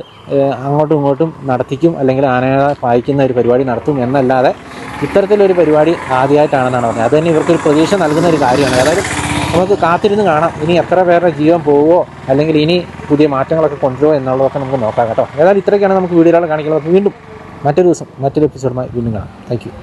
അങ്ങോട്ടും ഇങ്ങോട്ടും നടത്തിക്കും, അല്ലെങ്കിൽ ആനകളെ പായിക്കുന്ന ഒരു പരിപാടി നടത്തും എന്നല്ലാതെ ഇത്തരത്തിലൊരു പരിപാടി ആദ്യമായിട്ടാണെന്നാണ് പറഞ്ഞത്. അത് തന്നെ ഇവർക്കൊരു പ്രതീക്ഷ നൽകുന്ന ഒരു കാര്യമാണ്. അതായത് നമുക്ക് കാത്തിരുന്ന് കാണാം ഇനി എത്ര പേരുടെ ജീവൻ പോവുമോ, അല്ലെങ്കിൽ ഇനി പുതിയ മാറ്റങ്ങളൊക്കെ കൊണ്ടുവരുമോ എന്നുള്ളതൊക്കെ നമുക്ക് നോക്കാം കേട്ടോ. ഏതായാലും ഇത്രയൊക്കെയാണ് നമുക്ക് വീഡിയോകൾ കാണിക്കുന്നത്. വീണ്ടും മറ്റൊരു ദിവസം മറ്റൊരു എപ്പിസോഡുമായി വീണ്ടും കാണാം. Thank you.